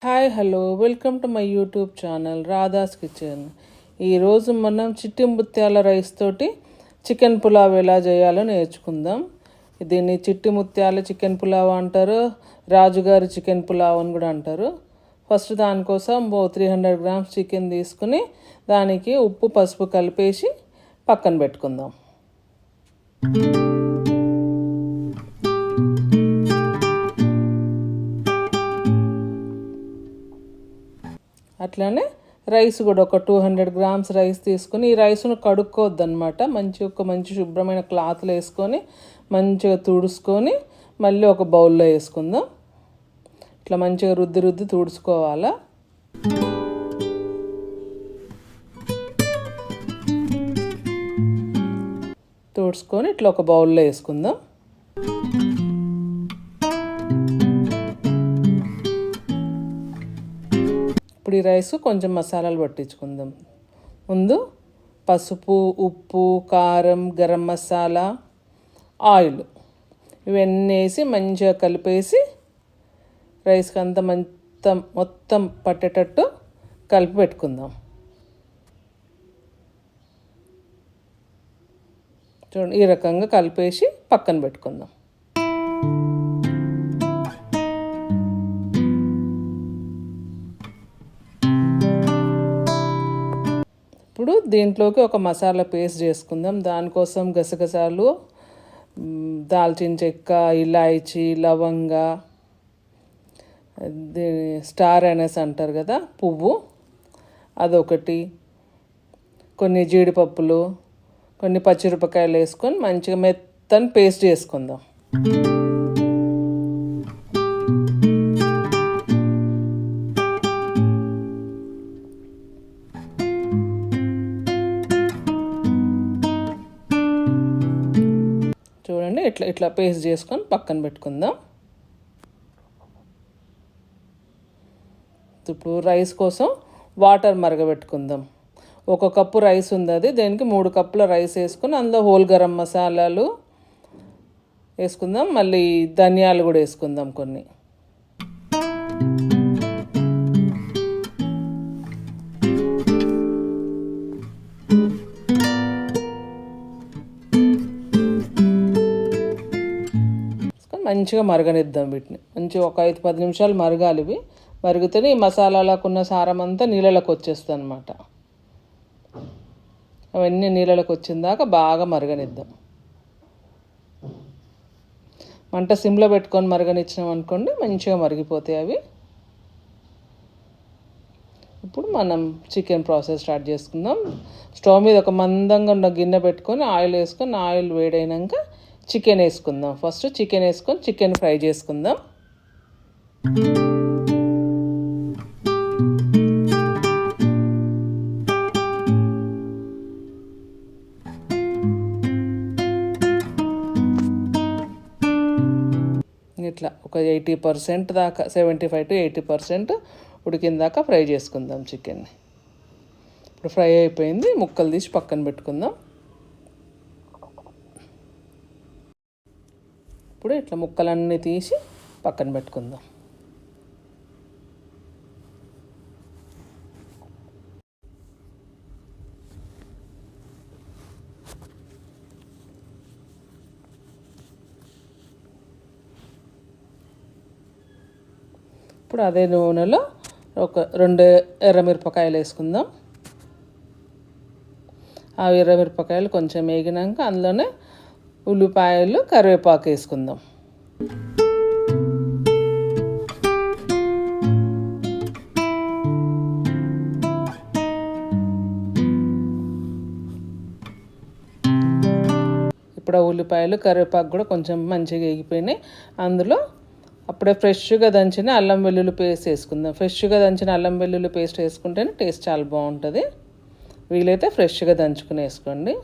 Hi hello welcome to my YouTube channel Radha's kitchen. ఈరోజు మనం చిట్టి ముత్యాల రైస్ తోటి చికెన్ పులావ్ ఎలా చేయాలో నేర్చుకుందాం. దీన్ని చిట్టి ముత్యాల చికెన్ పులావ్ అంటారు, రాజుగారి చికెన్ పులావ్ అని కూడా అంటారు. ఫస్ట్ దానికోసం 300 గ్రామ్స్ చికెన్ తీసుకుని దానికి ఉప్పు పసుపు కలిపేసి పక్కన పెట్టుకుందాం. అట్లానే రైస్ కూడా ఒక 200 గ్రామ్స్ రైస్ తీసుకుని ఈ రైస్ను కడుక్కోవద్దు అనమాట. మంచి శుభ్రమైన క్లాత్లు వేసుకొని మంచిగా తుడుచుకొని మళ్ళీ ఒక బౌల్లో వేసుకుందాం. ఇట్లా మంచిగా రుద్ది తుడుచుకోవాలా. తుడుచుకొని ఇట్లా ఒక బౌల్లో వేసుకుందాం. ఇప్పుడు ఈ రైస్ కొంచెం మసాలాలు పట్టించుకుందాం. ముందు పసుపు, ఉప్పు, కారం, గరం మసాలా, ఆయిల్ ఇవన్నీ వేసి మంచిగా కలిపేసి రైస్కి అంతా మొత్తం పట్టేటట్టు కలిపి పెట్టుకుందాం. చూడండి, ఈ రకంగా కలిపేసి పక్కన పెట్టుకుందాం. ఇప్పుడు దీంట్లోకి ఒక మసాలా పేస్ట్ చేసుకుందాం. దానికోసం గసగసాలు, దాల్చిన చెక్క, ఇలాయచీ, లవంగ, స్టార్ అనస్ అంటారు కదా పువ్వు, అదొకటి, కొన్ని జీడిపప్పులు, కొన్ని పచ్చిమిరపకాయలు వేసుకొని మంచిగా మెత్తని పేస్ట్ చేసుకుందాం. చూడండి, ఇట్లా పేస్ట్ చేసుకొని పక్కన పెట్టుకుందాం. ఇప్పుడు రైస్ కోసం వాటర్ మరగబెట్టుకుందాం. 1 కప్పు రైస్ ఉంది, అది దీనికి 3 కప్పుల రైస్ వేసుకొని అందులో హోల్ గరం మసాలాలు వేసుకుందాం. మళ్ళీ ధనియాలు కూడా వేసుకుందాం కొన్ని. మంచిగా మరగనిద్దాం వీటిని. మంచిగా ఒక 5-10 నిమిషాలు మరగాలి. ఇవి మరుగుతూనే ఈ మసాలాలకు ఉన్న సారం అంతా నీళ్ళలోకి వచ్చేస్తుంది అనమాట. అవన్నీ నీళ్ళలోకి వచ్చిన దాకా బాగా మరగనిద్దాం. మంట సిమ్లో పెట్టుకొని మరగనిచ్చినాం అనుకోండి, మంచిగా మరిగిపోతాయి అవి. ఇప్పుడు మనం చికెన్ ప్రాసెస్ స్టార్ట్ చేసుకుందాం. స్టవ్ మీద ఒక మందంగా ఉన్న గిన్నె పెట్టుకొని ఆయిల్ వేసుకొని, ఆయిల్ వేడైనాక చికెన్ వేసుకుందాం. ఫస్ట్ చికెన్ వేసుకొని చికెన్ ఫ్రై చేసుకుందాం. ఇట్లా ఒక 80% దాకా, 75 to 80% ఉడికిన దాకా ఫ్రై చేసుకుందాం చికెన్ని. ఇప్పుడు ఫ్రై అయిపోయింది, ముక్కలు తీసి పక్కన పెట్టుకుందాం. ఇప్పుడు ఇట్లా ముక్కలన్నీ తీసి పక్కన పెట్టుకుందాం. ఇప్పుడు అదే నూనెలో ఒక 2 ఎర్రమిరపకాయలు వేసుకుందాం. ఆ ఎర్రమిరపకాయలు కొంచెం వేగినాక అందులోనే ఉల్లిపాయలు, కరివేపాకు వేసుకుందాం. ఇప్పుడు ఆ ఉల్లిపాయలు, కరివేపాకు కూడా కొంచెం మంచిగా వేగిపోయినాయి. అందులో అప్పుడే ఫ్రెష్గా దంచిన అల్లం వెల్లుల్లి పేస్ట్ వేసుకుందాం. ఫ్రెష్గా దంచిన అల్లం వెల్లుల్లి పేస్ట్ వేసుకుంటేనే టేస్ట్ చాలా బాగుంటుంది. వీలైతే ఫ్రెష్గా దంచుకుని వేసుకోండి.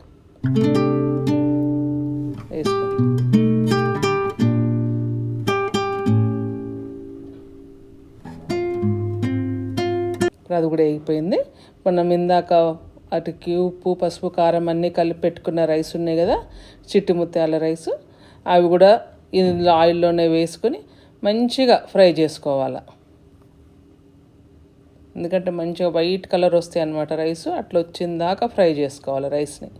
ఇప్పుడు అది కూడా వేగిపోయింది. మనం ఇందాక వాటికి ఉప్పు, పసుపు, కారం అన్నీ కలిపి పెట్టుకున్న రైస్ ఉన్నాయి కదా, చిట్టి ముత్యాల రైస్, అవి కూడా ఇందులో ఆయిల్లోనే వేసుకొని మంచిగా ఫ్రై చేసుకోవాలి. ఎందుకంటే మంచిగా వైట్ కలర్ వస్తాయి అన్నమాట రైస్. అట్లా వచ్చిన దాకా ఫ్రై చేసుకోవాలి రైస్ని.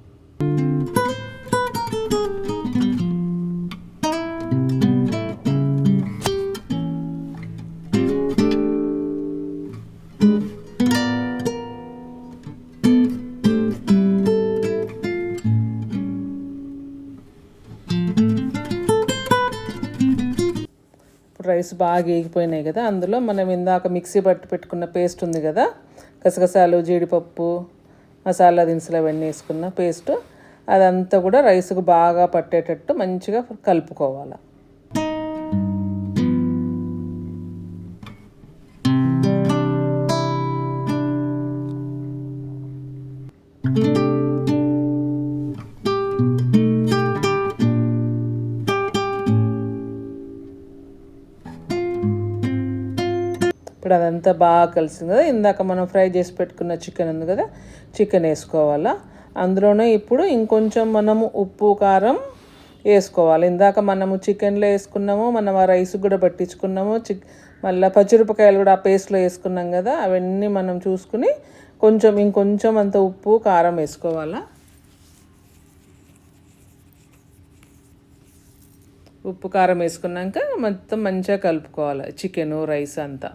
రైస్ బాగా వేగిపోయినాయి కదా, అందులో మనం ఇందాక మిక్సీ పట్టి పెట్టుకున్న పేస్ట్ ఉంది కదా, గసగసాలు, జీడిపప్పు, మసాలా దినుసులు అవన్నీ వేసుకున్న పేస్ట్, అదంతా కూడా రైస్కు బాగా పట్టేటట్టు మంచిగా కలుపుకోవాలి. ఇప్పుడు అదంతా బాగా కలిసింది కదా, ఇందాక మనం ఫ్రై చేసి పెట్టుకున్న చికెన్ ఉంది కదా, చికెన్ వేసుకోవాలా. అందులోనే ఇప్పుడు ఇంకొంచెం మనము ఉప్పు కారం వేసుకోవాలి. ఇందాక మనము చికెన్లో వేసుకున్నాము, మనం ఆ రైస్ కూడా పట్టించుకున్నాము. మళ్ళీ పచ్చిమిరపకాయలు కూడా ఆ పేస్ట్లో వేసుకున్నాం కదా, అవన్నీ మనం చూసుకుని ఇంకొంచెం అంత ఉప్పు కారం వేసుకోవాలా. ఉప్పు కారం వేసుకున్నాక మొత్తం మంచిగా కలుపుకోవాలి చికెను రైస్ అంతా.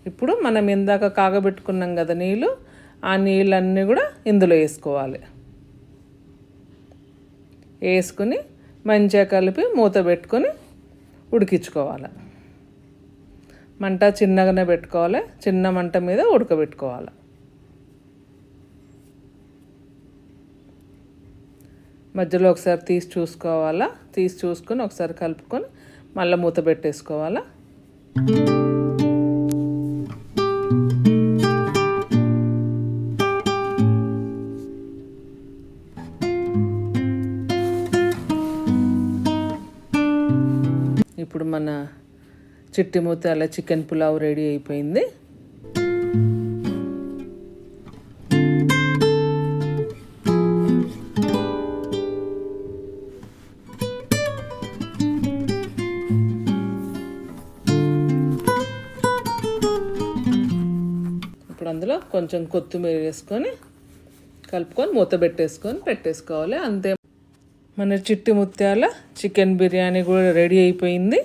ఇప్పుడు మనం ఇందాక కాగబెట్టుకున్నాం కదా నీళ్ళు, ఆ నీళ్ళన్నీ కూడా ఇందులో వేసుకోవాలి. వేసుకుని మంచిగా కలిపి మూత పెట్టుకొని ఉడికించుకోవాలి. మంట చిన్నగానే పెట్టుకోవాలి, చిన్న మంట మీద ఉడకబెట్టుకోవాలి. మధ్యలో ఒకసారి తీసి చూసుకోవాలా, తీసి చూసుకొని ఒకసారి కలుపుకొని మళ్ళీ మూత పెట్టేసుకోవాలా. ఇప్పుడు మన చిట్టి ముత్యాల చికెన్ పులావ్ రెడీ అయిపోయింది. ఇప్పుడు అందులో కొంచెం కొత్తిమీర వేసుకొని కలుపుకొని మూత పెట్టేసుకోవాలి. అంతే, మన చిట్టి ముత్యాల చికెన్ బిర్యానీ కూడా రెడీ అయిపోయింది.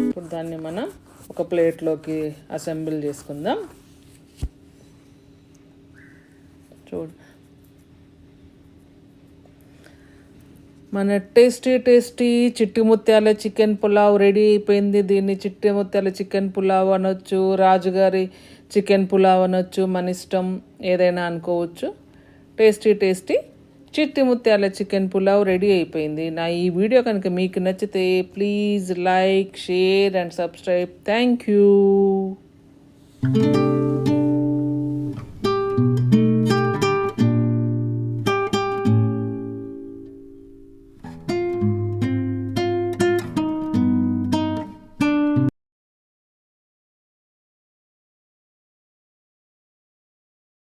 ఇప్పుడు దాన్ని మనం ఒక ప్లేట్లోకి అసెంబుల్ చేసుకుందాం. చూడు, మన టేస్టీ చిట్టి ముత్యాల చికెన్ పులావ్ రెడీ అయిపోయింది. దీన్ని చిట్టి ముత్యాల చికెన్ పులావ్ అనొచ్చు, రాజుగారి చికెన్ పులావ్ అనొచ్చు, మన ఇష్టం ఏదైనా అనుకోవచ్చు. టేస్టీ చిట్టి ముత్యాల చికెన్ పులావ్ రెడీ అయిపోయింది. నా ఈ వీడియో కనుక మీకు నచ్చితే please like, share and subscribe. Thank you.